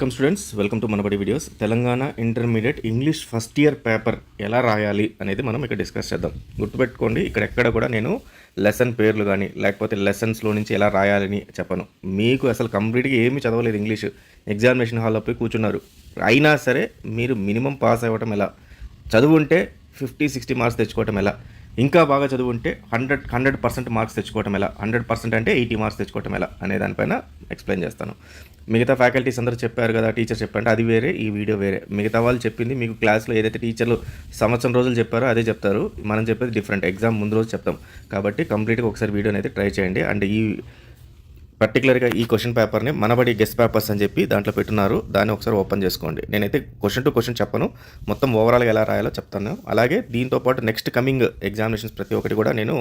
Welcome students, welcome to Manabadi videos. Telangana intermediate English first year paper ఎలా రాయాలి అనేది మనం ఇక్కడ డిస్కస్ చేద్దాం. గుర్తుపెట్టుకోండి, ఇక్కడ ఎక్కడ కూడా నేను లెసన్ పేర్లు కానీ లేకపోతే లెసన్స్లో నుంచి ఎలా రాయాలని చెప్పను. మీకు అసలు కంప్లీట్గా ఏమీ చదవలేదు, ఇంగ్లీష్ ఎగ్జామినేషన్ హాల్లో పోయి కూర్చున్నారు, అయినా సరే మీరు మినిమం పాస్ అవ్వటం ఎలా, చదువుంటే 50-60 మార్క్స్ తెచ్చుకోవటం ఎలా, ఇంకా బాగా చదువుంటే 100% మార్క్స్ తెచ్చుకోవటం ఎలా, 100% అంటే 80 మార్క్స్ తెచ్చుకోవటం ఎలా అనే దానిపైన ఎక్స్ప్లెయిన్ చేస్తాను. మిగతా ఫ్యాకల్టీస్ అందరూ చెప్పారు కదా, టీచర్ చెప్పంటే అది వేరే, ఈ వీడియో వేరే. మిగతా వాళ్ళు చెప్పింది మీకు క్లాస్లో ఏదైతే టీచర్లు సంవత్సరం రోజులు చెప్పారో అదే చెప్తారు, మనం చెప్పేది డిఫరెంట్, ఎగ్జామ్ ముందు రోజు చెప్తాం. కాబట్టి కంప్లీట్గా ఒకసారి వీడియోని అయితే ట్రై చేయండి. అండ్ ఈ పర్టికులర్గా ఈ క్వశ్చన్ పేపర్ని మనబడి గెస్ట్ పేపర్స్ అని చెప్పి దాంట్లో పెట్టున్నారు, దాన్ని ఒకసారి ఓపెన్ చేసుకోండి. నేనైతే క్వశ్చన్ టు క్వశ్చన్ చెప్పను, మొత్తం ఓవరాల్గా ఎలా రాయాలో చెప్తాను. అలాగే దీంతోపాటు నెక్స్ట్ కమింగ్ ఎగ్జామినేషన్స్ ప్రతి ఒక్కటి కూడా నేను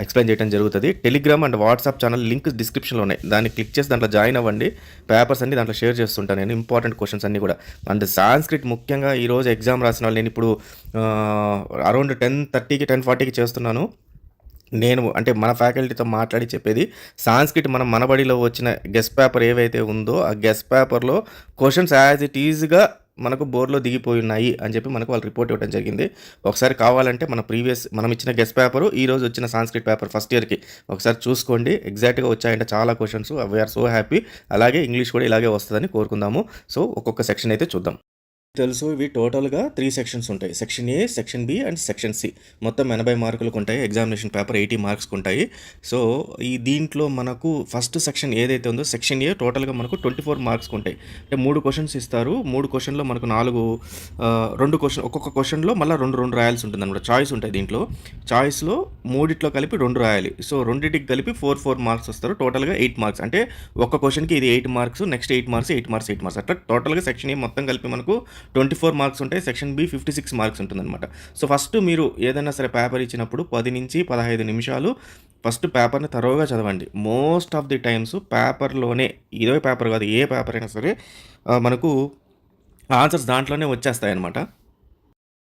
ఎక్స్ప్లెయిన్ చేయడం జరుగుతుంది. Telegram and WhatsApp channel link డిస్క్రిప్షన్లో ఉన్నాయి, దాన్ని క్లిక్ చేసి దాంట్లో జాయిన్ అవ్వండి. పేపర్స్ అన్ని దాంట్లో షేర్ చేస్తుంటాను నేను, ఇంపార్టెంట్ క్వశ్చన్స్ అన్నీ కూడా. అండ్ సాంస్క్రిట్ ముఖ్యంగా ఈరోజు ఎగ్జామ్ రాసిన వాళ్ళు, నేను ఇప్పుడు అరౌండ్ 10:30కి 10:40కి చేస్తున్నాను. నేను అంటే మన ఫ్యాకల్టీతో మాట్లాడి చెప్పేది, సాంస్క్రిట్ మనం మనబడిలో వచ్చిన గెస్ట్ పేపర్ ఏవైతే ఉందో ఆ గెస్ట్ పేపర్లో క్వశ్చన్స్ యాజ్ ఇట్ ఈజ్గా మనకు బోర్డులో దిగిపోయి ఉన్నాయి అని చెప్పి మనకు వాళ్ళు రిపోర్ట్ ఇవ్వడం జరిగింది. ఒకసారి కావాలంటే మనం ఇచ్చిన గెస్ట్ పేపరు ఈరోజు వచ్చిన సాంస్క్రిట్ పేపర్ ఫస్ట్ ఇయర్కి ఒకసారి చూసుకోండి, ఎగ్జాక్ట్గా వచ్చాయంటే చాలా క్వశ్చన్స్. We are so. అలాగే ఇంగ్లీష్ కూడా ఇలాగే వస్తుందని కోరుకుందాము. సో ఒక్కొక్క సెక్షన్ అయితే చూద్దాం. తెలుసు, ఇవి టోటల్గా 3 సెక్షన్స్ ఉంటాయి, section A, section B and section C. మొత్తం 80 మార్కులకు ఉంటాయి, ఎగ్జామినేషన్ పేపర్ 80 మార్క్స్కి ఉంటాయి. సో దీంట్లో మనకు ఫస్ట్ సెక్షన్ ఏదైతే ఉందో సెక్షన్ ఏ టోటల్గా మనకు 24 మార్క్స్కి ఉంటాయి. అంటే 3 క్వశ్చన్స్ ఇస్తారు, 3 క్వశ్చన్లో మనకు 2 క్వశ్చన్, ఒక్కొక్క క్వశ్చన్లో మళ్ళీ 2 రాయాల్సి ఉంటుంది అనమాట. చాయిస్ ఉంటాయి దీంట్లో, చాయిస్లో 3 కలిపి 2 రాయాలి. సో 2టికి కలిపి 4 మార్క్స్ వస్తారు, టోటల్గా 8 మార్క్స్. అంటే ఒక్క క్వశ్చన్కి ఇది 8 marks, next 8 marks, 8 marks, 8 marks, అట్లా టోటల్గా సెక్షన్ ఏ మొత్తం కలిపి మనకు 24 మార్క్స్ ఉంటాయి. సెక్షన్ బి 56 మార్క్స్ ఉంటుందన్నమాట. సో ఫస్ట్ మీరు ఏదైనా సరే పేపర్ ఇచ్చినప్పుడు 10 నుంచి 15 నిమిషాలు ఫస్ట్ పేపర్ని తరోగా చదవండి. మోస్ట్ ఆఫ్ ది టైమ్స్ పేపర్లోనే, ఇదే పేపర్ కాదు ఏ పేపర్ అయినా సరే మనకు ఆన్సర్స్ దాంట్లోనే వచ్చేస్తాయి అన్నమాట.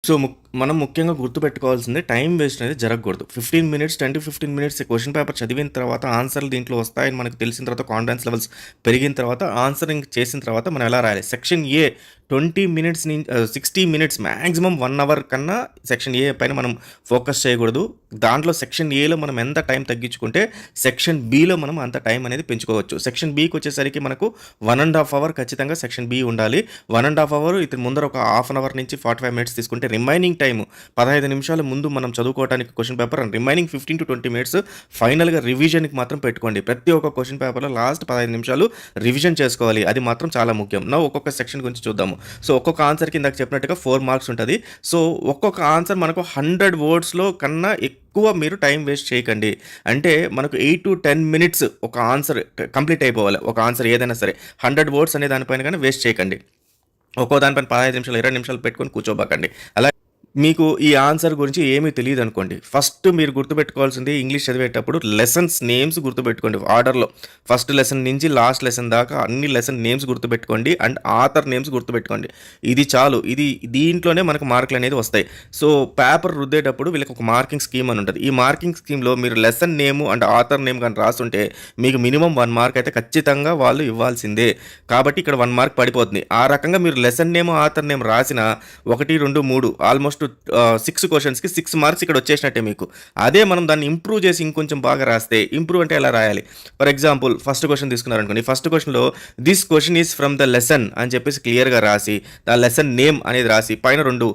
సో మనం ముఖ్యంగా గుర్తుపెట్టుకోవాల్సింది, టైం వేస్ట్ అనేది జరగకూడదు. 15 minutes 10 to 15 minutes question paper చదివిన తర్వాత ఆన్సర్లు దీంట్లో వస్తాయని మనకు తెలిసిన తర్వాత, కాన్ఫిడెన్స్ లెవెల్స్ పెరిగిన తర్వాత, ఆన్సరింగ్ చేసిన తర్వాత మనం ఎలా రాయాలి. సెక్షన్ ఏ 20 మినిట్స్ నుంచి 60 మినిట్స్, మ్యాక్సిమం 1 అవర్ కన్నా సెక్షన్ ఏ పైన మనం ఫోకస్ చేయకూడదు. దాంట్లో సెక్షన్ ఏలో మనం ఎంత టైం తగ్గించుకుంటే సెక్షన్ బిలో మనం అంత టైం అనేది పెంచుకోవచ్చు. సెక్షన్ బికి వచ్చేసరికి మనకు 1.5 అవర్ ఖచ్చితంగా సెక్షన్ బి ఉండాలి. 1.5 అవర్ ఇతని ముందర ఒక హాఫ్ అన్ అవర్ నుంచి 45 మినిట్స్ తీసుకుంటే రిమైనింగ్ టైం 15 నిమిషాల ముందు మనం చదువుకోవడానికి question paper, and remaining 15 to 20 minutes ఫైనల్గా రివిజన్కి మాత్రం పెట్టుకోండి. ప్రతి ఒక్క క్వశ్చన్ పేపర్లో లాస్ట్ 15 నిమిషాలు రివిజన్ చేసుకోవాలి, అది మాత్రం చాలా ముఖ్యం. నా ఒక్కొక్క సెక్షన్ గురించి చూద్దాము. సో ఒక్కొక్క ఆన్సర్కి ఇందాక చెప్పినట్టుగా 4 మార్క్స్ ఉంటుంది. సో ఒక్కొక్క ఆన్సర్ మనకు 100 వర్డ్స్లో కన్నా ఎక్కువ మీరు టైం వేస్ట్ చేయకండి. అంటే మనకు 8 to 10 మినిట్స్ ఒక ఆన్సర్ కంప్లీట్ అయిపోవాలి. ఒక ఆన్సర్ ఏదైనా సరే 100 వర్డ్స్ అనే దానిపైన కానీ వేస్ట్ చేయకండి. ఒక్కో దానిపైన 15 నిమిషాలు 20 నిమిషాలు పెట్టుకొని కూర్చోబాకండి. అలా మీకు ఈ ఆన్సర్ గురించి ఏమీ తెలియదు అనుకోండి, ఫస్ట్ మీరు గుర్తుపెట్టుకోవాల్సింది ఇంగ్లీష్ చదివేటప్పుడు లెసన్స్ నేమ్స్ గుర్తుపెట్టుకోండి ఆర్డర్లో. ఫస్ట్ లెసన్ నుంచి లాస్ట్ లెసన్ దాకా అన్ని లెసన్ నేమ్స్ గుర్తుపెట్టుకోండి, అండ్ ఆథర్ నేమ్స్ గుర్తుపెట్టుకోండి. ఇది చాలు, దీంట్లోనే మనకు మార్కులు అనేది వస్తాయి. సో పేపర్ రుద్దేటప్పుడు వీళ్ళకి ఒక మార్కింగ్ స్కీమ్ అని ఉంటుంది. ఈ మార్కింగ్ స్కీమ్లో మీరు lesson name and author name కానీ రాస్తుంటే మీకు మినిమం 1 మార్క్ అయితే ఖచ్చితంగా వాళ్ళు ఇవ్వాల్సిందే. కాబట్టి ఇక్కడ 1 మార్క్ పడిపోతుంది. ఆ రకంగా మీరు లెసన్ నేమ్ ఆథర్ నేమ్ రాసిన 1, 2, 3 ఆల్మోస్ట్ 6 క్వశ్చన్స్కి 6 మార్క్స్ ఇక్కడ వచ్చేసినట్టే మీకు. అదే మనం దాన్ని ఇంప్రూవ్ చేసి ఇంకొంచెం బాగా రాస్తే, ఇంప్రూవ్ అంటే ఎలా రాయాలి. ఫర్ ఎగ్జాంపుల్ ఫస్ట్ క్వశ్చన్ తీసుకున్నారనుకోండి, ఫస్ట్ క్వశ్చన్లో this question is from the lesson అని చెప్పేసి క్లియర్గా రాసి, ద లెసన్ నేమ్ అనేది రాసి పైన 2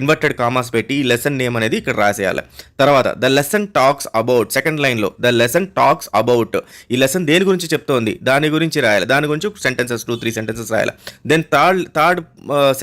ఇన్వర్టెడ్ కామాస్ పెట్టి ఈ లెసన్ నేమ్ అనేది ఇక్కడ రాసేయాలి. తర్వాత the lesson talks about, second లైన్లో ద లెసన్ టాక్స్ అబౌట్, ఈ లెసన్ దేని గురించి చెప్తోంది దాని గురించి రాయాలి. దాని గురించి సెంటెన్సెస్ 2-3 సెంటెన్సెస్ రాయాలి. దెన్ థర్డ్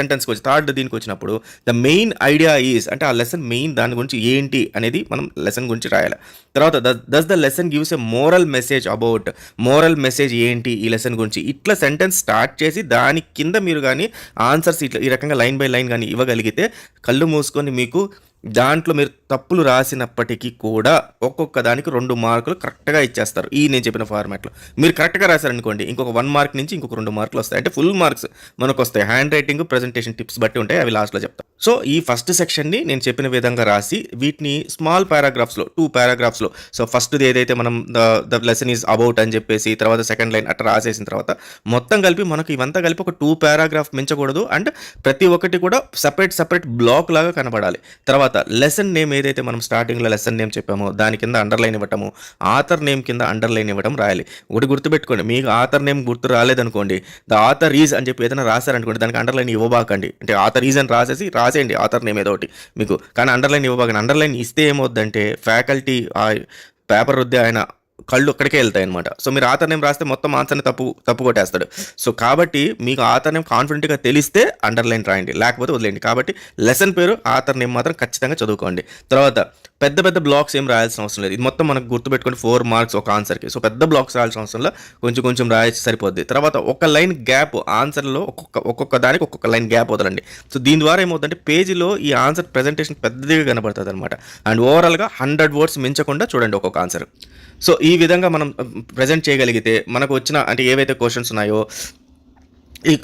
సెంటెన్స్కి వచ్చి, థర్డ్ దీనికి వచ్చినప్పుడు ద మెయిన్ ఐడియా ఈజ్, అంటే ఆ లెసన్ మెయిన్ దాని గురించి ఏంటి అనేది మనం లెసన్ గురించి రాయాలి. తర్వాత thus the lesson gives a moral message about, moral message ఏంటి ఈ లెసన్ గురించి, ఇట్లా సెంటెన్స్ స్టార్ట్ చేసి దాని కింద మీరు కానీ ఆన్సర్స్ ఇట్లా ఈ రకంగా లైన్ బై లైన్ కానీ ఇవ్వగలిగితే కళ్ళు మూసుకొని మీకు దాంట్లో మీరు తప్పులు రాసినప్పటికీ కూడా ఒక్కొక్క దానికి 2 మార్కులు కరెక్ట్‌గా ఇచ్చేస్తారు. ఈ నేను చెప్పిన ఫార్మాట్‌లో. మీరు కరెక్ట్‌గా రాశారనుకోండి ఇంకొక 1 మార్క్ నుంచి ఇంకొక 2 మార్కులు వస్తాయి. అంటే ఫుల్ మార్క్స్ మనకొస్తాయి. హ్యాండ్ రైటింగ్, ప్రెజెంటేషన్ టిప్స్ బట్టి ఉంటాయి. అవి లాస్ట్‌లో చెప్తా. సో, ఈ ఫస్ట్ సెక్షన్‌ని నేను చెప్పిన విధంగా రాసి వీటిని స్మాల్ పారాగ్రాఫ్స్‌లో 2 పారాగ్రాఫ్స్‌లో సో, ఫస్ట్‌ది ఏదైతే మనం ద లెసన్ ఈజ్ అబౌట్ అని చెప్పేసి తర్వాత సెకండ్ లైన్ అట్లా రాసేసిన తర్వాత మొత్తం కలిపి మనకు ఇవంతా కలిపి ఒక 2 పారాగ్రాఫ్ మించకూడదు. అండ్ ప్రతి ఒక్కటి కూడా సెపరేట్ బ్లాక్ లాగా కనబడాలి. తర్వాత లెసన్ నేమ్ ఏదైతే మనం స్టార్టింగ్‌లో లెసన్ నేమ్ చెప్పామో దాని కింద అండర్‌లైన్ ఇవ్వటము, ఆథర్ నేమ్ కింద అండర్‌లైన్ ఇవ్వడం రాయాలి. ఒకటి గుర్తుపెట్టుకోండి, మీకు ఆథర్ నేమ్ గుర్తు రాలేదనుకోండి, ద ఆథర్ ఈజ్ అని చెప్పి ఏదైనా రాశారనుకోండి దానికి అండర్‌లైన్ ఇవ్వబాకండి. అంటే ఆథర్ ఈజ్ అని రాసేయండి ఆథర్ నేమ్ ఏదో ఒకటి మీకు. కానీ అండర్‌లైన్ ఇవ్వబాకండి. అండర్‌లైన్ ఇస్తే ఏమవుద్దంటే ఫ్యాకల్టీ పేపర్ రుద్దే ఆయన కళ్ళు అక్కడికే వెళ్తాయన్నమాట. సో, మీరు ఆథర్ నేమ్ రాస్తే మొత్తం ఆన్సర్‌ని తప్పు కొట్టేస్తాడు. సో, కాబట్టి మీకు ఆథర్ నేమ్ కాన్ఫిడెంట్‌గా తెలిస్తే అండర్‌లైన్ రాయండి. లేకపోతే వదిలేయండి. కాబట్టి లెసన్ పేరు, ఆథర్ నేమ్ మాత్రం ఖచ్చితంగా చదువుకోండి. తర్వాత పెద్ద బ్లాక్స్ ఏం రాయాల్సిన అవసరం లేదు. ఇది మొత్తం మనకు గుర్తుపెట్టుకొని 4 మార్క్స్ ఒక ఆన్సర్‌కి. సో, పెద్ద బ్లాక్స్ రాయాల్సిన అవసరం లేదు. కొంచెం రాయొచ్చు సరిపోద్ది. తర్వాత ఒక లైన్ గ్యాప్ ఆన్సర్‌లో ఒక్కొక్క దానికి ఒక్కొక్క లైన్ గ్యాప్ వదలండి. సో, దీని ద్వారా ఏమవుతుందంటే పేజీలో ఈ ఆన్సర్ ప్రెజెంటేషన్ పెద్దదిగా కనబడుతుందన్నమాట. అండ్ ఓవరాల్‌గా 100 వర్డ్స్ మించకుండా చూడండి ఒక్కొక్క ఆన్సర్. సో, ఈ విధంగా మనం ప్రెజెంట్ చేయగలిగితే మనకు వచ్చిన అంటే ఏవైతే క్వెషన్స్ ఉన్నాయో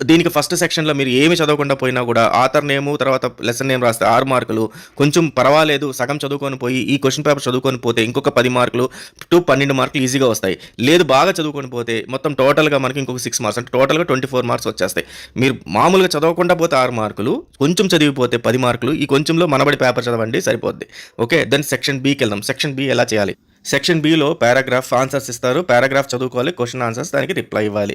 దీనికి ఫస్ట్ సెక్షన్‌లో మీరు ఏమి చదవకుండా పోయినా కూడా ఆథర్ నేము తర్వాత లెసన్ నేమ్ రాస్తే 6 మార్కులు. కొంచెం పర్వాలేదు సగం చదువుకొని పోయి ఈ క్వెషన్ పేపర్ చదువుకొని పోతే ఇంకొక 10 మార్కులు టు 12 మార్కులు ఈజీగా వస్తాయి. లేదు బాగా చదువుకొని పోతే మొత్తం టోటల్‌గా మనకి ఇంకొక 6 మార్క్స్ అంటే టోటల్‌గా 24 మార్క్స్ వచ్చేస్తాయి. మీరు మామూలుగా చదవకుండా పోతే 6 మార్కులు, కొంచెం చదివిపోతే 10 మార్కులు. ఈ కొంచెంలో మనబడి పేపర్ చదవండి సరిపోద్ది. ఓకే. దెన్ సెక్షన్ బికి వెళ్దాం. సెక్షన్ బి ఎలా చేయాలి? సెక్షన్ బిలో పారాగ్రాఫ్ ఆన్సర్స్ ఇస్తారు. పారాగ్రాఫ్ చదువుకోవాలి, క్వశ్చన్ ఆన్సర్స్ దానికి రిప్లై ఇవ్వాలి.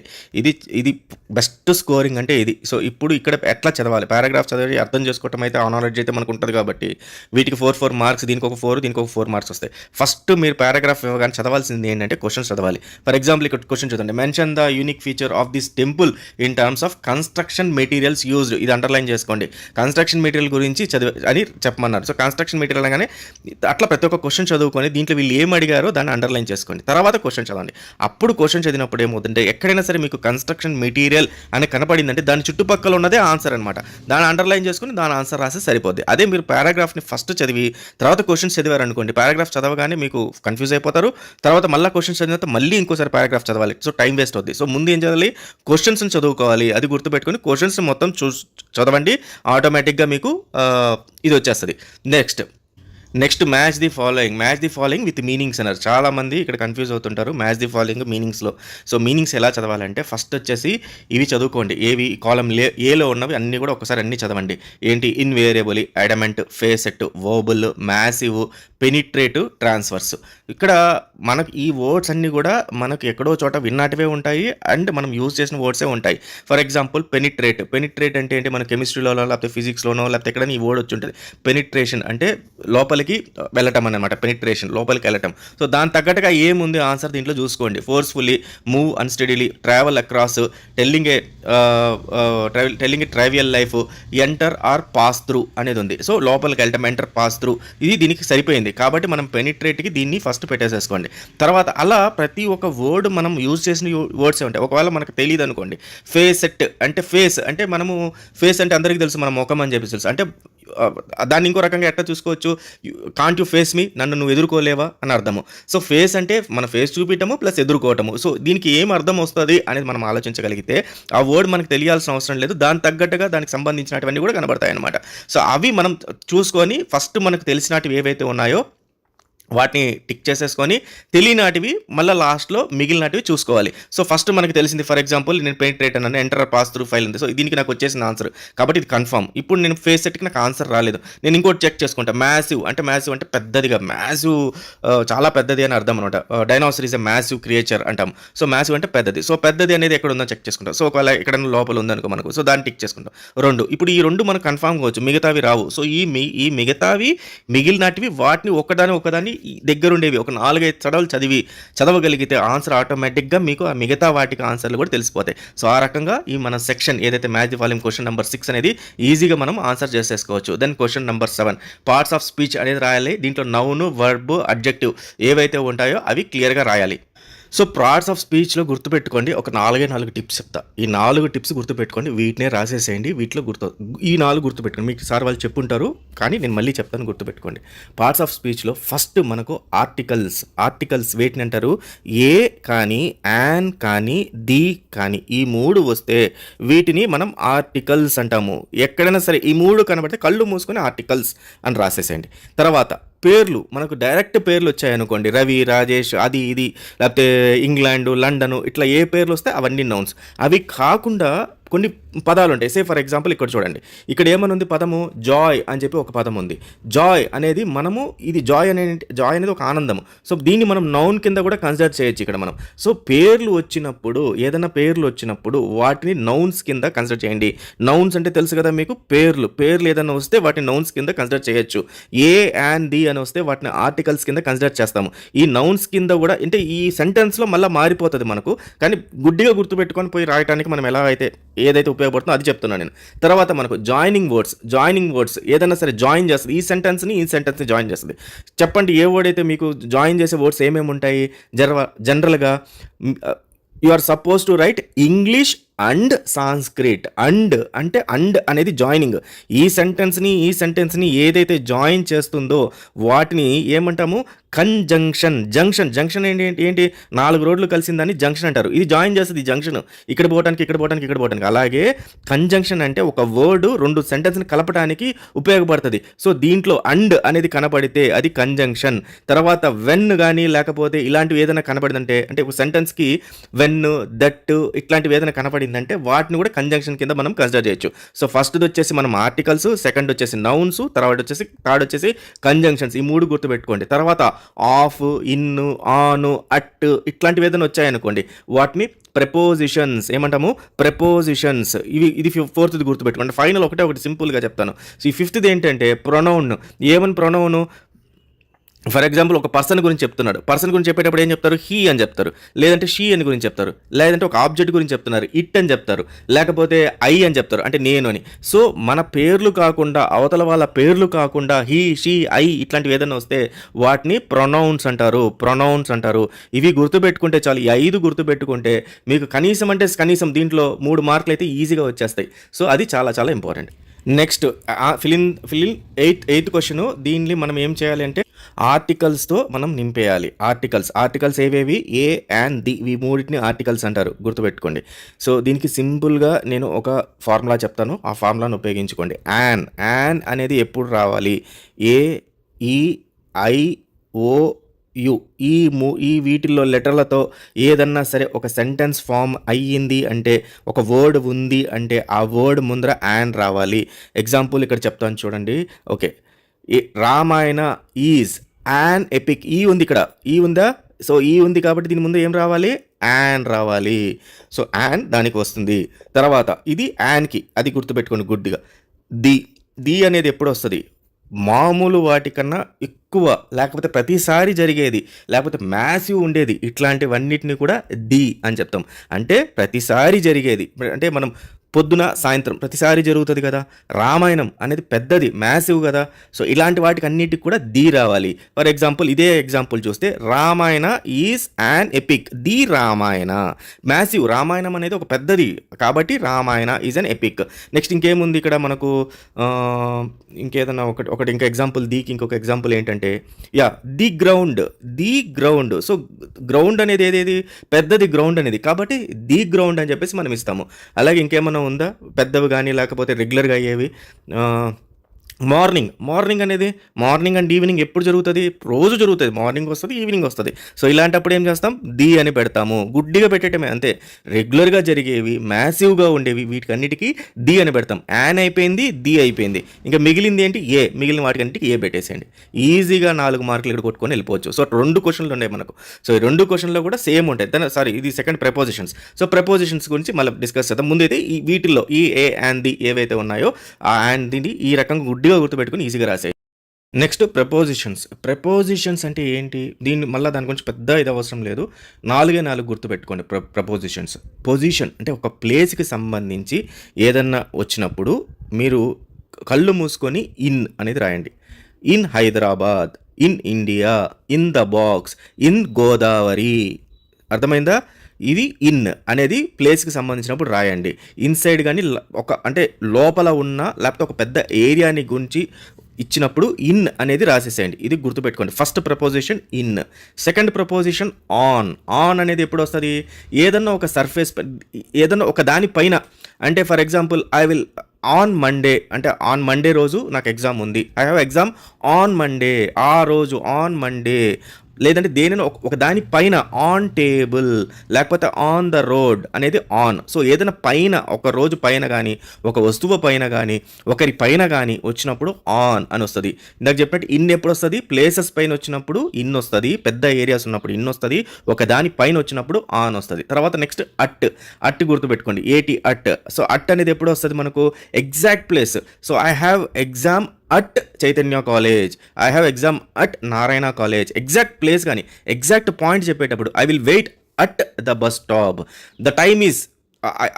ఇది బెస్ట్ స్కోరింగ్ అంటే ఇది. సో, ఇప్పుడు ఇక్కడ ఎట్లా చదవాలి? పారాగ్రాఫ్ చదివి అర్థం చేసుకోవటం అయితే ఆ నాలెడ్జ్ అయితే మనకు ఉంటుంది కాబట్టి వీటికి 4 మార్క్స్, దీనికి ఒక 4 మార్క్స్ వస్తాయి. ఫస్ట్ మీరు పారాగ్రాఫ్ ఇవ్వగానే చదవాల్సింది ఏంటంటే క్వశ్చన్స్ చదవాలి. ఫర్ ఎగ్జాంపుల్ ఇక్కడ క్వశ్చన్ చూడండి. Mention the unique feature of this temple in terms of construction materials used. ఇది అండర్లైన్ చేసుకోండి. కన్స్ట్రక్షన్ మెటీరియల్ గురించి అని చెప్పమన్నారు. సో, కన్స్ట్రక్షన్ మెటీరియల్ అనగానే అట్లా ప్రతి ఒక్క క్వశ్చన్ చదువుకొని దీంట్లో వీళ్ళు ఏం అడిగారో దాన్ని అండర్లైన్ చేసుకోండి. తర్వాత క్వశ్చన్ చదవండి. అప్పుడు క్వశ్చన్ చదివినప్పుడు ఏమవుతుందంటే ఎక్కడైనా సరే మీకు కన్స్ట్రక్షన్ మెటీరియల్ అని కనపడిందంటే దాని చుట్టుపక్కల ఉన్నదే ఆన్సర్ అనమాట. దాన్ని అండర్లైన్ చేసుకుని దాని ఆన్సర్ రాస్తే సరిపోద్ది. అదే మీరు పారాగ్రాఫ్ని ఫస్ట్ చదివి తర్వాత క్వశ్చన్స్ చదివారు అనుకోండి, పారాగ్రాఫ్ చదవగానే మీకు కన్ఫ్యూజ్ అయిపోతారు. తర్వాత మళ్ళీ క్వశ్చన్స్ చదివిన తర్వాత మళ్ళీ ఇంకోసారి పారాగ్రాఫ్ చదవాలి. సో, టైం వేస్ట్ అవుతుంది. సో, ముందు ఏం చదవాలి? క్వశ్చన్స్ని చదువుకోవాలి. అది గుర్తుపెట్టుకుని క్వశ్చన్స్ మొత్తం చదవండి. ఆటోమేటిక్గా మీకు ఇది వచ్చేస్తుంది. Next match the following with meanings అన్నారు. చాలామంది ఇక్కడ కన్ఫ్యూజ్ అవుతుంటారు మ్యాచ్ ది ఫాలోయింగ్ మీనింగ్స్లో. సో, మీనింగ్స్ ఎలా చదవాలంటే ఫస్ట్ వచ్చేసి ఇవి చదువుకోండి. ఏవి కాలం ఏలో ఉన్నవి అన్నీ కూడా ఒకసారి అన్నీ చదవండి. ఏంటి? Invariable, adamant, facet, verbal, massive, penetrative, transverse. ఇక్కడ మనకు ఈ వర్డ్స్ అన్నీ కూడా మనకు ఎక్కడో చోట విన్నాటివే ఉంటాయి అండ్ మనం యూజ్ చేసిన వర్డ్సే ఉంటాయి. ఫర్ ఎగ్జాంపుల్ పెనిట్రేట్ అంటే ఏంటి? మన కెమిస్ట్రీలోనో లేకపోతే ఫిజిక్స్లోనో లేకపోతే ఎక్కడైనా ఈ వర్డ్ వచ్చి ఉంటుంది. పెనిట్రేషన్ అంటే లోపలికి వెళ్ళటం అనమాట. పెనిట్రేషన్ లోపలికి వెళ్ళటం. సో, దాని తగ్గట్టుగా ఏముంది ఆన్సర్ దీంట్లో చూసుకోండి. Forcefully, move unsteadily, travel across, telling a trivial life, enter or pass through అనేది ఉంది. సో, లోపలికి వెళ్ళటం, ఎంటర్, పాస్ త్రూ ఇది దీనికి సరిపోయింది. కాబట్టి మనం పెనిట్రేట్కి దీన్ని ఫస్ట్ పెట్టేసేసుకోండి. తర్వాత అలా ప్రతి ఒక్క వర్డ్ మనం యూజ్ చేసిన వర్డ్సే ఉంటాయి. ఒకవేళ మనకు తెలియదు అనుకోండి, ఫేసెట్ అంటే ఫేస్ అంటే మనము ఫేస్ అంటే అందరికీ తెలుసు మన ముఖం అని చెప్పి తెలుసు. అంటే దాన్ని ఇంకో రకంగా ఎట్లా చూసుకోవచ్చు? కాంట్ యూ ఫేస్ మీ, నన్ను నువ్వు ఎదుర్కోలేవా అని అర్థము. సో, ఫేస్ అంటే మన ఫేస్ చూపించటము ప్లస్ ఎదుర్కోవటము. సో, దీనికి ఏం అర్థం వస్తుంది అనేది మనం ఆలోచించగలిగితే ఆ వర్డ్ మనకు తెలియాల్సిన అవసరం లేదు. దాని తగ్గట్టుగా దానికి సంబంధించినటువంటి కూడా కనబడతాయి అనమాట. సో, అవి మనం చూసుకొని ఫస్ట్ మనకు తెలిసినవి ఏవైతే ఉన్నాయో వాటిని టిక్ చేసేసుకొని తెలియనాటివి మళ్ళీ లాస్ట్లో మిగిలినటివి చూసుకోవాలి. సో, ఫస్ట్ మనకి తెలిసింది ఫర్ ఎగ్జాంపుల్ నేను పెనిట్రేట్ అన్నాను, ఎంటర్ పాస్ త్రూ ఫైల్ ఉంది. సో, దీనికి నాకు వచ్చేసిన ఆన్సర్ కాబట్టి ఇది కన్ఫర్మ్. ఇప్పుడు నేను ఫేస్ సెట్కి నాకు ఆన్సర్ రాలేదు, నేను ఇంకోటి చెక్ చేసుకుంటా. మ్యాసివ్ అంటే పెద్దదిగా, మ్యాసివ్ చాలా పెద్దది అని అర్థం అనమాట. Dinosaur is a massive creature అంటాం. సో, మ్యాసివ్ అంటే పెద్దది. సో, పెద్దది అనేది ఎక్కడ ఉందో చెక్ చేసుకుంటాం. సో, ఒకవేళ ఎక్కడైనా లోపల ఉందనుకో మనకు, సో దాన్ని టిక్ చేసుకుంటాం. 2 ఇప్పుడు ఈ 2 మనకు కన్ఫర్మ్ కావచ్చు, మిగతావి రావు. సో, ఈ మిగతావి మిగిలినటివి వాటిని ఒకదాన్ని దగ్గరుండేవి ఒక 4-5 చదవగలిగితే ఆన్సర్ ఆటోమేటిక్గా మీకు ఆ మిగతా వాటికి ఆన్సర్లు కూడా తెలిసిపోతాయి. సో, ఆ రకంగా ఈ మన సెక్షన్ ఏదైతే match the following question number 6 అనేది ఈజీగా మనం ఆన్సర్ చేసేసుకోవచ్చు. Then question number 7 parts of speech అనేది రాయాలి. దీంట్లో నౌన్, వర్బ్, అడ్జెక్టివ్ ఏవైతే ఉంటాయో అవి క్లియర్గా రాయాలి. సో పార్ట్స్ ఆఫ్ స్పీచ్లో గుర్తుపెట్టుకోండి, ఒక 4 టిప్స్ చెప్తా. ఈ 4 టిప్స్ గుర్తుపెట్టుకోండి, వీటినే రాసేసేయండి. వీటిలో ఈ 4 గుర్తుపెట్టుకోండి. మీకు సార్ వాళ్ళు చెప్పుంటారు, కానీ నేను మళ్ళీ చెప్తాను, గుర్తుపెట్టుకోండి. పార్ట్స్ ఆఫ్ స్పీచ్లో ఫస్ట్ మనకు ఆర్టికల్స్ వేటిని అంటారు? ఏ కానీ, యాన్ కానీ, ది కానీ, ఈ 3 వస్తే వీటిని మనం ఆర్టికల్స్ అంటాము. ఎక్కడైనా సరే ఈ 3 కనబడితే కళ్ళు మూసుకొని ఆర్టికల్స్ అని రాసేసేయండి. తర్వాత పేర్లు, మనకు డైరెక్ట్ పేర్లు వచ్చాయనుకోండి, రవి, రాజేష్, అది ఇది, లేకపోతే ఇంగ్లాండు, లండను, ఇట్లా ఏ పేర్లు వస్తే అవన్నీ నౌన్స్. అవి కాకుండా కొన్ని పదాలు ఉంటాయి. సే ఫర్ ఎగ్జాంపుల్ ఇక్కడ చూడండి, ఇక్కడ ఏమని ఉంది పదము? జాయ్ అని చెప్పి ఒక పదం ఉంది. జాయ్ అనేది మనము, ఇది జాయ్ అనేది ఒక ఆనందము. సో దీన్ని మనం నౌన్ కింద కూడా కన్సిడర్ చేయొచ్చు ఇక్కడ మనం. సో పేర్లు వచ్చినప్పుడు, ఏదైనా పేర్లు వచ్చినప్పుడు వాటిని నౌన్స్ కింద కన్సిడర్ చేయండి. నౌన్స్ అంటే తెలుసు కదా మీకు, పేర్లు ఏదైనా వస్తే వాటిని నౌన్స్ కింద కన్సిడర్ చేయొచ్చు. ఏ, యాన్, ది అని వస్తే వాటిని ఆర్టికల్స్ కింద కన్సిడర్ చేస్తాము. ఈ నౌన్స్ కింద కూడా, అంటే ఈ సెంటెన్స్లో మళ్ళీ మారిపోతుంది మనకు, కానీ గుడ్డిగా గుర్తుపెట్టుకొని పోయి రాయడానికి మనం ఎలా అయితే ఏదైతే ఉపయోగపడుతుందో అది చెప్తున్నాను నేను. తర్వాత మనకు జాయినింగ్ వర్డ్స్ ఏదైనా సరే జాయిన్ చేస్తుంది. ఈ సెంటెన్స్ని జాయిన్ చేస్తుంది. చెప్పండి, ఏ వర్డ్ అయితే మీకు జాయిన్ చేసే వర్డ్స్ ఏమేమి ఉంటాయి? జనరల్గా you are supposed to write English and Sanskrit. And అనేది జాయినింగ్. ఈ సెంటెన్స్ని ఏదైతే జాయిన్ చేస్తుందో వాటిని ఏమంటాము? జంక్షన్ ఏంటి 4 రోడ్లు కలిసిందని జంక్షన్ అంటారు. ఇది జాయిన్ చేస్తుంది, జంక్షన్ ఇక్కడ పోవటానికి. అలాగే కంజంక్షన్ అంటే ఒక వర్డ్ 2 సెంటెన్స్ని కలపడానికి ఉపయోగపడుతుంది. సో దీంట్లో అండ్ అనేది కనపడితే అది కంజంక్షన్. తర్వాత వెన్ కానీ లేకపోతే ఇలాంటివి ఏదైనా కనపడిందంటే, అంటే ఒక సెంటెన్స్కి వెన్, దట్ ఇట్లాంటివి ఏదైనా కనపడిందంటే వాటిని కూడా కంజంక్షన్ కింద మనం కన్సిడర్ చేయొచ్చు. సో ఫస్ట్ది వచ్చేసి మనం ఆర్టికల్స్, సెకండ్ వచ్చేసి నౌన్స్, థర్డ్ వచ్చేసి కంజంక్షన్స్. ఈ 3 గుర్తుపెట్టుకోండి. తర్వాత ఆఫ్, ఇన్, ఆన్, అట్ ఇట్లాంటివి ఏదైనా వచ్చాయనుకోండి వాటిని ప్రెపోజిషన్స్ ఏమంటాము? ప్రెపోజిషన్స్. ఇది 4th గుర్తుపెట్టుకోండి. ఫైనల్ ఒకటి సింపుల్గా చెప్తాను. సో ఈ 5th ఏంటంటే ప్రొనౌన్. ఏమని ప్రొనౌను? ఫర్ ఎగ్జాంపుల్ ఒక పర్సన్ గురించి చెప్తున్నాడు. పర్సన్ గురించి చెప్పేటప్పుడు ఏం చెప్తారు? హీ అని చెప్తారు, లేదంటే షీ అని గురించి చెప్తారు, లేదంటే ఒక ఆబ్జెక్ట్ గురించి చెప్తున్నారు, ఇట్ అని చెప్తారు, లేకపోతే ఐ అని చెప్తారు, అంటే నేను అని. సో మన పేర్లు కాకుండా, అవతల వాళ్ళ పేర్లు కాకుండా హీ, షీ, ఐ ఇట్లాంటివి ఏదైనా వస్తే వాటిని ప్రొనౌన్స్ అంటారు. ఇవి గుర్తుపెట్టుకుంటే చాలు. ఈ 5 గుర్తుపెట్టుకుంటే మీకు కనీసం దీంట్లో 3 మార్కులు అయితే ఈజీగా వచ్చేస్తాయి. సో అది చాలా చాలా important. Next fill 8th question. దీన్ని మనం ఏం చేయాలి అంటే ఆర్టికల్స్తో మనం నింపేయాలి. ఆర్టికల్స్ ఏవేవి? ఏ, యాన్, ది, ఈ 3 ఆర్టికల్స్ అంటారు, గుర్తుపెట్టుకోండి. సో దీనికి సింపుల్గా నేను ఒక ఫార్ములా చెప్తాను, ఆ ఫార్ములాను ఉపయోగించుకోండి. యాన్ అనేది ఎప్పుడు రావాలి? ఏ, ఈ, ఐ, ఓ, యు, ఈ వీటిల్లో లెటర్లతో ఏదన్నా సరే ఒక సెంటెన్స్ ఫామ్ అయ్యింది అంటే, ఒక వర్డ్ ఉంది అంటే ఆ వర్డ్ ముందర యాన్ రావాలి. ఎగ్జాంపుల్ ఇక్కడ చెప్తాను చూడండి. Okay, Ramayana is an epic. ఈ ఉంది, ఇక్కడ ఈ ఉందా? సో ఈ ఉంది కాబట్టి దీని ముందు ఏం రావాలి? యాన్ రావాలి. సో యాన్ దానికి వస్తుంది. తర్వాత ఇది యాన్కి, అది గుర్తుపెట్టుకోండి గుడ్డిగా. ది అనేది ఎప్పుడు వస్తుంది? మామూలు వాటికన్నా ఎక్కువ, లేకపోతే ప్రతిసారి జరిగేది, లేకపోతే మ్యాసివ్ ఉండేది, ఇట్లాంటివన్నిటిని కూడా ది అని చెప్తాం. అంటే ప్రతిసారి జరిగేది, అంటే మనం పొద్దున సాయంత్రం ప్రతిసారి జరుగుతుంది కదా. రామాయణం అనేది పెద్దది, మ్యాసివ్ కదా. సో ఇలాంటి వాటికి అన్నిటికి కూడా ది రావాలి. ఫర్ ఎగ్జాంపుల్ ఇదే ఎగ్జాంపుల్ చూస్తే Ramayana is an epic. The Ramayana massive, Ramayanam అనేది ఒక పెద్దది కాబట్టి Ramayana is an epic. Next ఇంకేముంది ఇక్కడ మనకు? ఇంకేదన్నా ఒకటి ఇంకా ఎగ్జాంపుల్, దీకి ఇంకొక ఎగ్జాంపుల్ ఏంటంటే ది గ్రౌండ్. సో గ్రౌండ్ అనేది ఏదేది? పెద్దది గ్రౌండ్ అనేది, కాబట్టి ది గ్రౌండ్ అని చెప్పేసి మనం ఇస్తాము. అలాగే ఇంకేమన్నా ఉందా పెద్దవి కానీ లేకపోతే రెగ్యులర్గా అయ్యేవి? మార్నింగ్ అనేది, మార్నింగ్ అండ్ ఈవినింగ్ ఎప్పుడు జరుగుతుంది? రోజు జరుగుతుంది. మార్నింగ్ వస్తుంది, ఈవినింగ్ వస్తుంది. సో ఇలాంటప్పుడు ఏం చేస్తాం? ది అని పెడతాము. గుడ్డిగా పెట్టేయటమే అంతే. రెగ్యులర్గా జరిగేవి, మ్యాసివ్గా ఉండేవి, వీటికన్నిటికీ ది అని పెడతాం. యాన్ అయిపోయింది, ది అయిపోయింది, ఇంకా మిగిలింది ఏంటి? ఏ. మిగిలిన వాటికన్నిటికీ ఏ పెట్టేసేయండి. ఈజీగా 4 మార్కులు ఇక్కడ కొట్టుకొని వెళ్ళిపోవచ్చు. సో 2 క్వశ్చన్లు ఉన్నాయి మనకు. సో ఈ 2 క్వశ్చన్లో కూడా సేమ్ ఉంటాయి. ఇది సెకండ్ ప్రెపోజిషన్స్. సో ప్రెపోజిషన్స్ గురించి మళ్ళీ డిస్కస్ చేద్దాం. ముందైతే ఈ వీటిల్లో ఈ ఏ, యాన్, ది ఏవైతే ఉన్నాయో ఆ యాన్, ది ఈ రకంగా గుడ్డిగా గుర్తుపెట్టుకుని ఈజీగా రాసేయి. నెక్స్ట్ ప్రపోజిషన్స్ అంటే ఏంటి? దాని గురించి పెద్ద ఇది అవసరం లేదు. 4 గుర్తుపెట్టుకోండి. ప్రపోజిషన్స్, పొజిషన్ అంటే ఒక ప్లేస్కి సంబంధించి ఏదన్నా వచ్చినప్పుడు మీరు కళ్ళు మూసుకొని ఇన్ అనేది రాయండి. In Hyderabad, in India, in the box, in Godavari. అర్థమైందా? ఇది ఇన్ అనేది ప్లేస్కి సంబంధించినప్పుడు రాయండి. ఇన్సైడ్ కానీ అంటే లోపల ఉన్న లేకపోతే ఒక పెద్ద ఏరియాని గురించి ఇచ్చినప్పుడు ఇన్ అనేది రాసేసేయండి. ఇది గుర్తుపెట్టుకోండి. First preposition in. Second preposition on అనేది ఎప్పుడు వస్తుంది? ఏదన్నా ఒక సర్ఫేస్, ఏదన్నా ఒక దానిపైన, అంటే for example I will on Monday, అంటే ఆన్ మండే రోజు నాకు ఎగ్జామ్ ఉంది. I have exam on Monday, ఆ రోజు ఆన్ మండే. లేదంటే దేనిని ఒక దాని పైన ఆన్ టేబుల్, లేకపోతే ఆన్ ద రోడ్ అనేది ఆన్. సో ఏదైనా పైన, ఒక రోజు పైన కానీ, ఒక వస్తువు పైన కానీ, ఒకరి పైన కానీ వచ్చినప్పుడు ఆన్ అని వస్తుంది. ఇందాక చెప్పినట్టు ఇన్ ఎప్పుడు వస్తుంది? ప్లేసెస్ పైన వచ్చినప్పుడు ఇన్ వస్తుంది, పెద్ద ఏరియాస్ ఉన్నప్పుడు ఇన్ వస్తుంది, ఒక దాని పైన వచ్చినప్పుడు ఆన్ వస్తుంది. తర్వాత నెక్స్ట్ అట్ గుర్తుపెట్టుకోండి, ఏటి అట్. సో అట్ అనేది ఎప్పుడు వస్తుంది మనకు? Exact place. So I have exam at Chaitanya college, I have exam at Narayana college. Exact place కానీ ఎగ్జాక్ట్ పాయింట్ చెప్పేటప్పుడు I will wait at the bus stop. The time is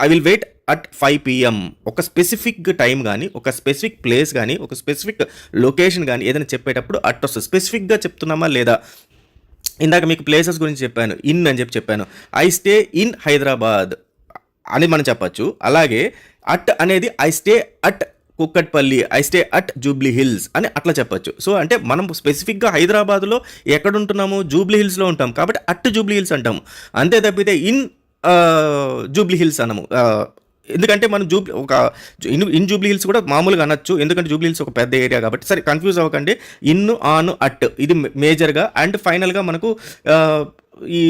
I will wait at 5 PM. ఒక specific time కానీ, ఒక specific place కానీ, ఒక specific location కానీ ఏదైనా చెప్పేటప్పుడు అట్ వస్తుంది. స్పెసిఫిక్గా చెప్తున్నామా లేదా? ఇందాక మీకు ప్లేసెస్ గురించి చెప్పాను, ఇన్ అని చెప్పాను. ఐ స్టే ఇన్ హైదరాబాద్ అని మనం చెప్పచ్చు. అలాగే అట్ అనేది I stay at Kukatpally, I stay at Jubilee hills అని అట్లా చెప్పచ్చు. సో అంటే మనం స్పెసిఫిక్గా హైదరాబాద్లో ఎక్కడ ఉంటున్నాము? జూబ్లీ హిల్స్లో ఉంటాం కాబట్టి అట్ జూబ్లీ హిల్స్ అంటాము. అంతే తప్పితే ఇన్ జూబ్లీ హిల్స్ అనము. ఎందుకంటే మనం ఇన్ జూబ్లీ హిల్స్ కూడా మామూలుగా అనొచ్చు, ఎందుకంటే జూబ్లీ హిల్స్ ఒక పెద్ద ఏరియా కాబట్టి. సరే, కన్ఫ్యూజ్ అవ్వకండి. ఇన్, ఆన్, అట్ ఇది మేజర్గా. అండ్ ఫైనల్గా మనకు ఈ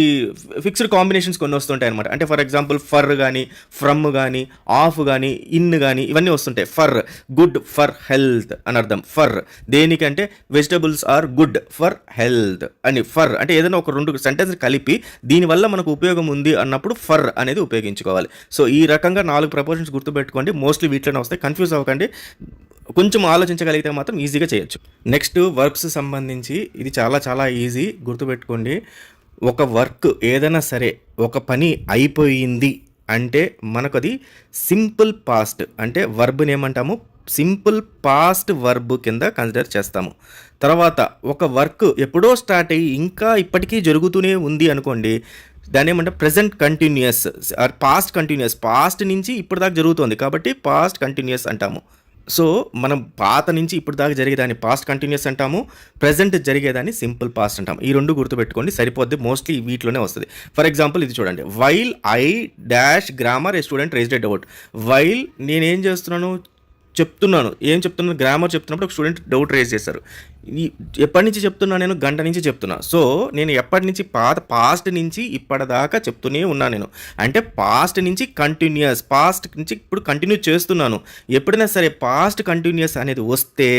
ఫిక్స్డ్ కాంబినేషన్స్ కొన్ని వస్తుంటాయి అనమాట. అంటే ఫర్ ఎగ్జాంపుల్ ఫర్ కానీ, ఫ్రమ్ కానీ, ఆఫ్ కానీ, ఇన్ కానీ ఇవన్నీ వస్తుంటాయి. ఫర్ గుడ్ ఫర్ హెల్త్ అని అర్థం. ఫర్ దేనికంటే vegetables are good for health అని. ఫర్ అంటే ఏదైనా ఒక 2 సెంటెన్స్ కలిపి దీనివల్ల మనకు ఉపయోగం ఉంది అన్నప్పుడు ఫర్ అనేది ఉపయోగించుకోవాలి. సో ఈ రకంగా 4 ప్రపోజన్స్ గుర్తుపెట్టుకోండి. మోస్ట్లీ వీటిలోనే వస్తాయి, కన్ఫ్యూజ్ అవ్వకండి. కొంచెం ఆలోచించగలిగితే మాత్రం ఈజీగా చేయొచ్చు. నెక్స్ట్ వర్బ్స్ సంబంధించి ఇది చాలా చాలా ఈజీ, గుర్తుపెట్టుకోండి. ఒక వర్క్ ఏదైనా సరే, ఒక పని అయిపోయింది అంటే మనకు అది సింపుల్ పాస్ట్, అంటే వర్బ్ని ఏమంటాము? సింపుల్ పాస్ట్ వర్బ్ కింద కన్సిడర్ చేస్తాము. తర్వాత ఒక వర్క్ ఎప్పుడో స్టార్ట్ అయ్యి ఇంకా ఇప్పటికీ జరుగుతూనే ఉంది అనుకోండి, దాన్ని ఏమంటే present continuous or past continuous. Past నుంచి ఇప్పుడు దాకా జరుగుతుంది కాబట్టి పాస్ట్ కంటిన్యూస్ అంటాము. సో మనం పాత నుంచి ఇప్పుడు దాకా జరిగేదాన్ని పాస్ట్ కంటిన్యూస్ అంటాము, ప్రజెంట్ జరిగేదాన్ని సింపుల్ పాస్ట్ అంటాము. ఈ 2 గుర్తుపెట్టుకోండి, సరిపోద్ది. మోస్ట్లీ వీటిలోనే వస్తుంది. ఫర్ ఎగ్జాంపుల్ ఇది చూడండి, while I dash grammar A student raised a doubt. While నేనేం చేస్తున్నాను? ఏం చెప్తున్నాను? గ్రామర్ చెప్తున్నప్పుడు ఒక స్టూడెంట్ డౌట్ రేజ్ చేశారు. ఎప్పటి నుంచి చెప్తున్నా? నేను గంట నుంచి చెప్తున్నా. సో నేను ఎప్పటి నుంచి? పాస్ట్ నుంచి ఇప్పటిదాకా చెప్తూనే ఉన్నాను నేను. అంటే పాస్ట్ నుంచి కంటిన్యూస్, పాస్ట్ నుంచి ఇప్పుడు కంటిన్యూ చేస్తున్నాను. ఎప్పుడైనా సరే పాస్ట్ కంటిన్యూస్ అనేది వస్తే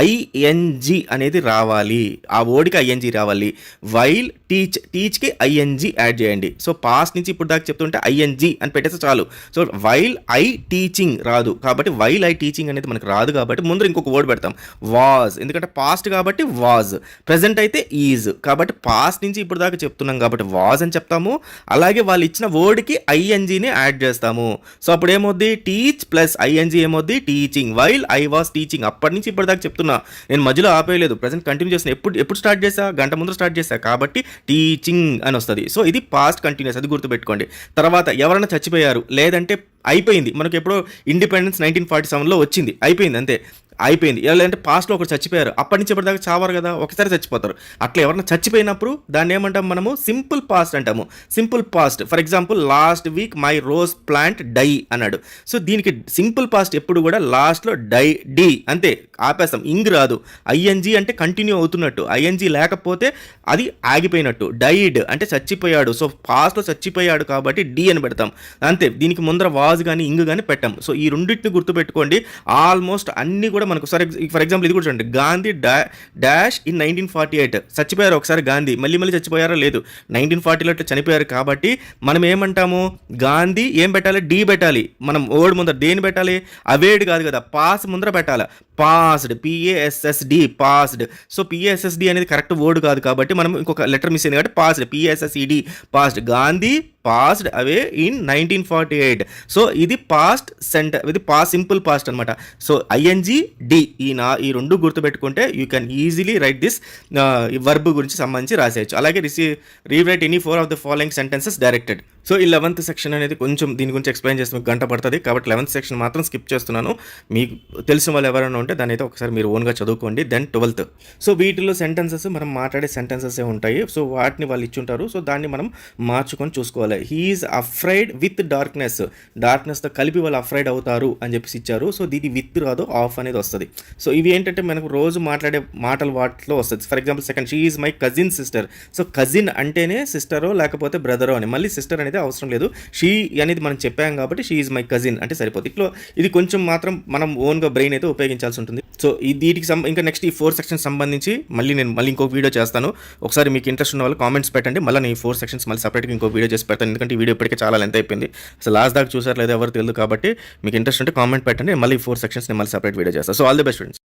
ఐఎన్జీ అనేది రావాలి, ఆ వర్డ్కి ఐఎన్జీ రావాలి. వైల్ టీచ్కి ఐఎన్జీ యాడ్ చేయండి. సో పాస్ట్ నుంచి ఇప్పుడు దాకా చెప్తుంటే ఐఎన్జీ అని పెట్టేస్తే చాలు. సో వైల్ ఐ టీచింగ్ రాదు కాబట్టి వైల్ ఐ టీచింగ్ అనేది మనకు రాదు కాబట్టి ముందు ఇంకొక వర్డ్ పెడతాం, వాజ్. ఎందుకంటే పాస్ట్ కాబట్టి వాజ్, ప్రెజెంట్ అయితే ఈజ్. కాబట్టి పాస్ట్ నుంచి ఇప్పుడు దాకా చెప్తున్నాం కాబట్టి వాజ్ అని చెప్తాము. అలాగే వాళ్ళు ఇచ్చిన వర్డ్కి ఐఎన్జీని యాడ్ చేస్తాము. సో అప్పుడు ఏమవుద్ది? టీచ్ ప్లస్ ఐఎన్జీ ఏమవుద్ది? Teaching. While I was teaching, అప్పటి నుంచి ఇప్పటి దాకా చెప్తున్నా, నేను మధ్యలో ఆపేయలేదు, ప్రెజెంట్ కంటిన్యూ చేస్తున్నా. ఎప్పుడు స్టార్ట్ చేసా? గంట ముందు స్టార్ట్ చేశా కాబట్టి టీచింగ్ అని వస్తుంది. సో ఇది పాస్ట్ కంటిన్యూస్, అది గుర్తుపెట్టుకోండి. తర్వాత ఎవరైనా చచ్చిపోయారు, లేదంటే అయిపోయింది. మనకు ఎప్పుడో ఇండిపెండెన్స్ 1947లో వచ్చింది, అయిపోయింది, అంతే అయిపోయింది. లేదంటే పాస్ట్లో ఒకరు చచ్చిపోయారు, అప్పటి నుంచి ఇప్పటిదాకా చావారు కదా, ఒకసారి చచ్చిపోతారు. అట్లా ఎవరైనా చచ్చిపోయినప్పుడు దాన్ని ఏమంటాం మనము? సింపుల్ పాస్ట్ అంటాము. Simple past. For example last week my rose plant die అన్నాడు. సో దీనికి సింపుల్ పాస్ట్ ఎప్పుడు కూడా లాస్ట్లో డి అంతే, ఆపేస్తాం. ఇంగ్ రాదు. ఐఎన్జీ అంటే కంటిన్యూ అవుతున్నట్టు, ఐఎన్జీ లేకపోతే అది ఆగిపోయినట్టు. డైడ్ అంటే చచ్చిపోయాడు. సో పాస్ట్లో చచ్చిపోయాడు కాబట్టి డి అని పెడతాం, అంతే. దీనికి ముందర వాజ్ కానీ ఇంగ్ కానీ పెట్టాం. సో ఈ రెండింటిని గుర్తుపెట్టుకోండి. ఆల్మోస్ట్ అన్ని కూడా మనకు ఫర్ ఎగ్జాంపుల్ ఇది కూడా చూడండి, గాంధీ డాష్ ఇన్ 1948. చచ్చిపోయారు ఒకసారి గాంధీ, మళ్ళీ చచ్చిపోయారో లేదు, 1940లో చనిపోయారు కాబట్టి మనం ఏమంటాము? గాంధీ ఏం పెట్టాలి? డి పెట్టాలి. మనం ఓల్డ్ ముందర దేని పెట్టాలి? అవేడ్ కాదు కదా, పాస్ ముందర పెట్టాలి. Passed, PASSD, passed. So PASSD అనేది కరెక్ట్ వర్డ్ కాదు కాబట్టి మనం ఇంకొక లెటర్ మిస్ అయింది కాబట్టి passed, PASSED, passed. Gandhi passed away in 1948. So ఇది పాస్ట్ ఇది సింపుల్ పాస్ట్ అనమాట. సో ఐఎన్జి డి ఈ రెండు గుర్తుపెట్టుకుంటే you can easily write this verb గురించి సంబంధించి రాసేయచ్చు. అలాగే rewrite any 4 of the following sentences directed. So ఈ 11th సెక్షన్ అనేది కొంచెం దీని గురించి ఎక్స్ప్లెయిన్ చేస్తే మీకు గంట పడుతుంది, కాబట్టి 11th సెక్షన్ మాత్రం స్కిప్ చేస్తున్నాను. మీకు తెలిసిన వాళ్ళు ఎవరైనా ఉంటే దాని అయితే ఒకసారి మీరు ఓన్గా చదువుకోండి. Then 12th. సో వీటిలో సెంటెన్సెస్ మనం మాట్లాడే సెంటెన్సెస్ ఉంటాయి. సో వాటిని వాళ్ళు ఇచ్చుంటారు. సో దాన్ని మనం మార్చుకొని చూసుకోవాలి. హీఈస్ అఫ్రైడ్ విత్ డార్క్నెస్తో కలిపి వాళ్ళు అఫ్రైడ్ అవుతారు అని చెప్పేసి ఇచ్చారు. సో దీని విత్ రాదు, ఆఫ్ అనేది వస్తుంది. సో ఇవి ఏంటంటే మనకు రోజు మాట్లాడే మాటలు వాటిలో వస్తుంది. For example second, she is my cousin sister. So cousin అంటేనే సిస్టరో లేకపోతే బ్రదరో అని, మళ్ళీ సిస్టర్ అనేది అవసరం లేదు. షీ అనేది మనం చెప్పాం కాబట్టి షీ ఈజ్ మై కజిన్ అంటే సరిపోతుంది. ఇట్లా ఇది కొంచెం మాత్రం మనం ఓన్గా బ్రెయిన్ అయితే ఉపయోగించాల్సి ఉంటుంది. సో వీటికి ఇంకా నెక్స్ట్ ఈ 4 సెక్షన్స్ సంబంధించి మళ్ళీ ఇంకొక వీడియో చేస్తాను. ఒకసారి మీకు ఇంట్రెస్ట్ ఉన్న వాళ్ళు కామెంట్స్ పెట్టండి. మళ్ళీ నేను ఈ 4 సెక్షన్స్ మళ్ళీ సపరేట్గా ఇంకో వీడియో చేసి పెడతాను. ఎందుకంటే ఈ వీడియో ఇప్పటికే చాలా లెంత్ అయిపోయింది. అసలు లాస్ట్ దాకా చూసారు లేదా ఎవరు తెలియదు, కాబట్టి మీకు ఇంట్రెస్ట్ ఉంటే కామెంట్ పెట్టండి. మళ్ళీ ఈ 4 సెక్షన్స్ నేను మళ్ళీ సపరేట్ వీడియో చేస్తాను. So all the best friends.